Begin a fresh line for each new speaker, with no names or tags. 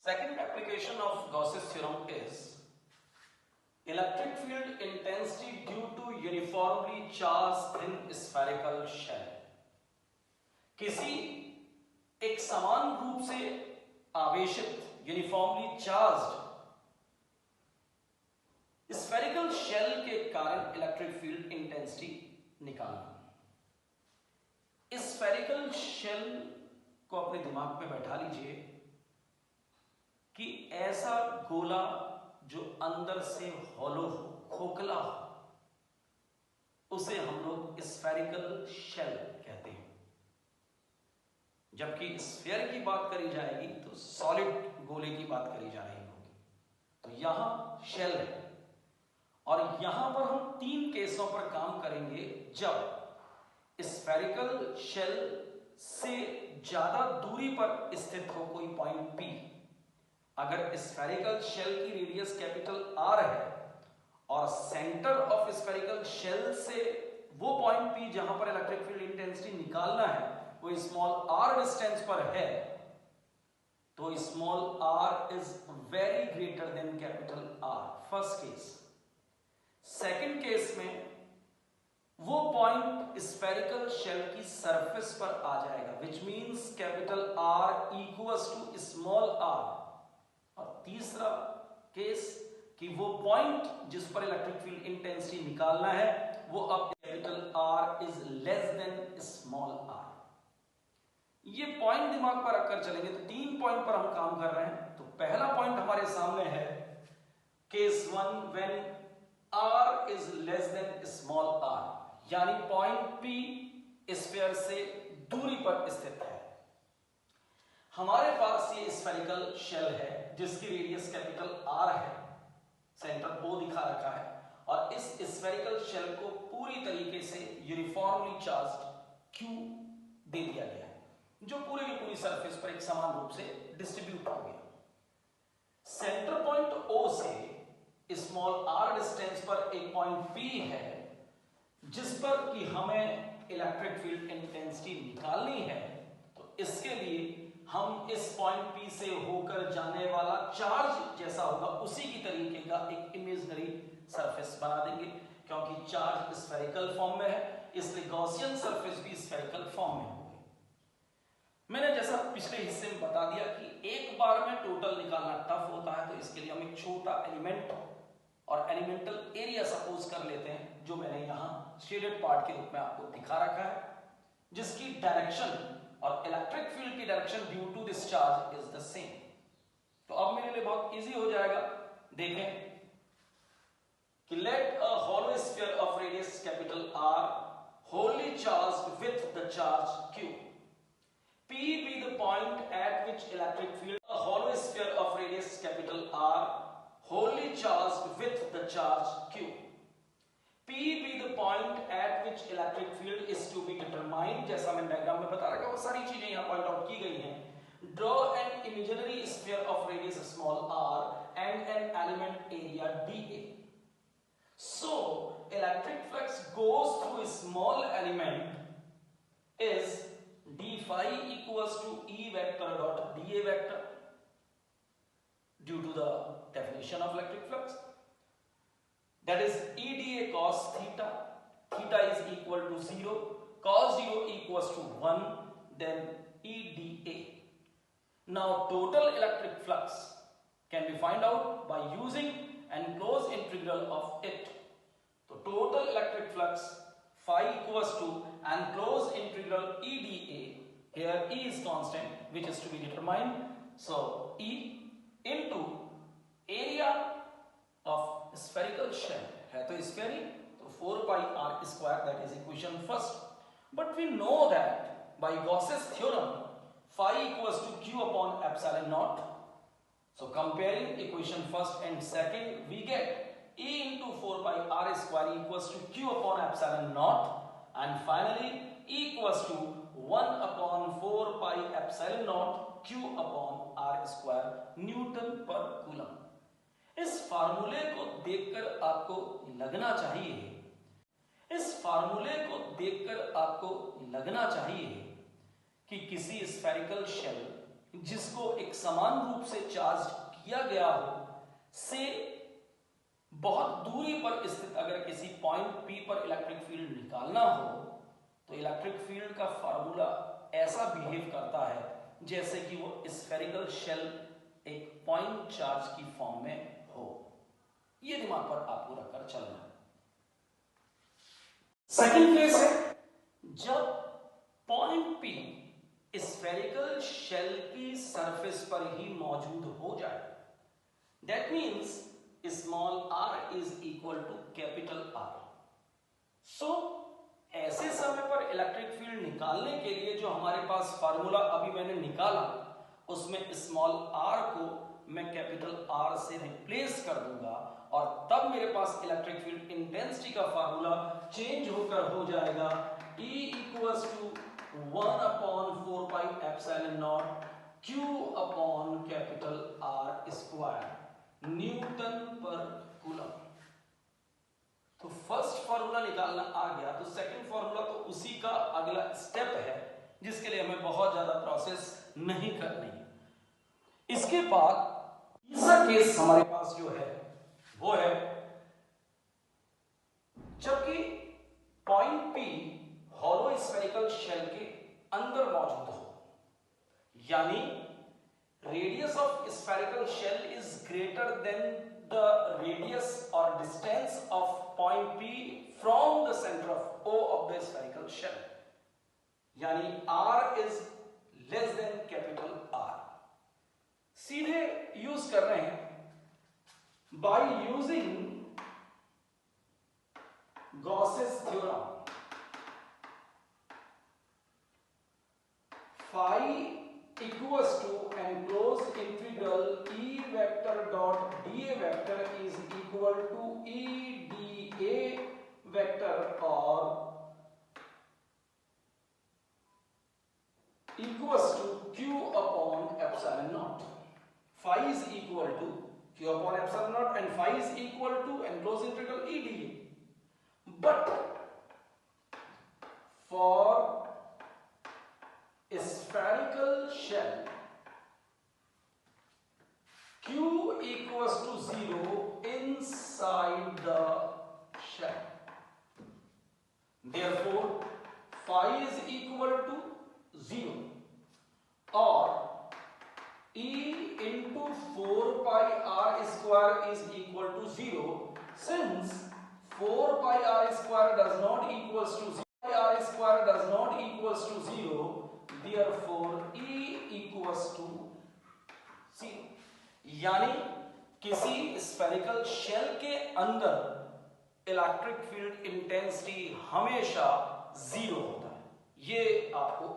Second application of Gauss's theorem is electric field intensity due to uniformly charged thin spherical shell. किसी एक समान रूप से आवेशित यूनिफॉर्मली चार्ज्ड स्फेरिकल शेल के कारण इलेक्ट्रिक फील्ड इंटेंसिटी निकालना। इस स्फेरिकल शेल को अपने दिमाग में बैठा लीजिए कि ऐसा गोला जो अंदर से हॉलो हो, खोखला हो, उसे हम लोग स्फेरिकल शेल कहते हैं। जबकि स्फीयर की बात करी जाएगी तो सॉलिड गोले की बात करी जा रही होगी। तो यहां शेल है और यहां पर हम तीन केसों पर काम करेंगे जब स्फेरिकल शेल से ज्यादा दूरी पर स्थित हो कोई पॉइंट P। अगर स्फेरिकल शेल की रेडियस कैपिटल R है और सेंटर ऑफ स्फेरिकल शेल से वो पॉइंट P जहां पर इलेक्ट्रिक फील्ड इंटेंसिटी निकालना है वो स्मॉल r डिस्टेंस पर है, तो small r is very greater than capital R। First case. Second case में वो पॉइंट स्फेरिकल शेल की सरफेस पर आ जाएगा, which means capital R equals to small r। और तीसरा केस कि वो पॉइंट जिस पर इलेक्ट्रिक फील्ड इंटेंसिटी निकालना है वो अब capital R is less then small r। ये पॉइंट दिमाग पर रखकर चलेंगे तो तीन पॉइंट पर हम काम कर रहे हैं। तो पहला पॉइंट हमारे सामने है case 1 when r is less then small r, यानी पॉइंट P स्फीयर से दूरी पर स्थित है। हमारे पास ये स्फेरिकल शेल है जिसकी रेडियस कैपिटल R है, सेंटर O दिखा रखा है, और इस स्फेरिकल शेल को पूरी तरीके से यूनिफॉर्मली चार्ज्ड Q दे दिया गया है जो पूरी की पूरी सरफेस पर एक समान रूप से डिस्ट्रीब्यूट हो गया। सेंटर पॉइंट O से स्मॉल r डिस्टेंस पर एक पॉइंट P है जिस पर कि हमें इलेक्ट्रिक फील्ड इंटेंसिटी निकालनी है। तो इसके लिए हम इस पॉइंट P से होकर जाने वाला चार्ज जैसा होगा उसी की तरीके का एक इमेजिनरी सरफेस बना देंगे। क्योंकि चार्ज स्फेरिकल फॉर्म में है इसलिए गॉसियन सरफेस भी स्फेरिकल फॉर्म में होगी। मैंने जैसा पिछले हिस्से में बता दिया कि एक बार में टोटल निकालना टफ होता है, तो इसके लिए हम एक छोटा एलिमेंट और एलिमेंटल एरिया सपोज कर लेते हैं जो मैंने यहां शेडेड पार्ट के रूप में आपको दिखा रखा है, जिसकी डायरेक्शन और इलेक्ट्रिक फील्ड की direction due to this charge is the same. तो अब मेरे लिए बहुत इजी हो जाएगा। देखें कि let a hollow sphere of radius capital R wholly charged with the charge Q, P be the point at which electric field, a hollow sphere of radius capital R wholly charged with the charge Q, P be the point at which electric field is to be determined। जैसा मैंने diagram में बता रखा वो सारी चीजें यहाँ point out की गई हैं। Draw an imaginary sphere of radius small r and an element area dA। So electric flux goes through a small element is d phi equals to E vector dot dA vector due to the definition of electric flux, that is E dA cos theta, theta is equal to 0, cos 0 equals to 1, then E dA. Now total electric flux can be found out by using an closed integral of it. So total electric flux phi equals to and closed integral E dA, here E is constant which is to be determined, so E into area of spherical shell है तो spheric तो 4 pi r square, that is equation first। But we know that by Gauss's theorem phi equals to Q upon epsilon naught, so comparing equation first and second we get E into 4 pi r square equals to Q upon epsilon naught, and finally E equals to 1 upon 4 pi epsilon naught Q upon r square Newton पर coulomb. इस फार्मूले को देखकर आपको लगना चाहिए कि किसी स्फेरिकल शेल जिसको एक समान रूप से चार्ज किया गया हो से बहुत दूरी पर स्थित अगर किसी पॉइंट P पर इलेक्ट्रिक फील्ड निकालना हो तो इलेक्ट्रिक फील्ड का फार्मूला ऐसा बिहेव करता है जैसे कि वो स्फेरिकल शेल एक पॉइंट चार्ज की फॉर्म में हो। ये दिमाग पर आपको रखकर चलना है। सेकंड केस है जब पॉइंट P स्फेरिकल शेल की सरफेस पर ही मौजूद हो जाए। That means small r is equal to capital R। So ऐसे समय पर इलेक्ट्रिक फील्ड निकालने के लिए जो हमारे पास फार्मूला अभी मैंने निकाला उसमें स्मॉल r को मैं कैपिटल R से रिप्लेस कर दूंगा और तब मेरे पास इलेक्ट्रिक फील्ड इंटेंसिटी का फार्मूला चेंज होकर हो जाएगा E equals to 1/4 pi epsilon naught Q upon capital R square newton पर कूलम। तो फर्स्ट फार्मूला निकालना आ गया तो सेकंड फार्मूला तो उसी का अगला स्टेप है जिसके लिए हमें बहुत ज्यादा प्रोसेस नहीं करनी है। इसके बाद तीसरा केस हमारे पास जो है वो है जबकि point P hollow spherical shell के अंदर मौजूद हो, यानी radius of spherical shell is greater than the radius और distance of point P from the centre of O of the spherical shell, यानी R is less than capital R। सीधे use कर रहे हैं by using Gauss's theorem. phi equals to enclosed integral E vector dot dA vector is equal to E dA vector or equals to Q upon epsilon naught. Phi is equal to Q upon epsilon naught and phi is equal to enclosed integral E dA. But for spherical shell Q equals to 0 inside the shell, therefore phi is equal to 0 or E into 4 pi R square is equal to 0 since 4 pi R square does not equals to 0, pi R square does not equals to 0, therefore E equals to 0। यानी किसी spherical shell के अंदर electric field intensity हमेशा 0 होता है। ये आपको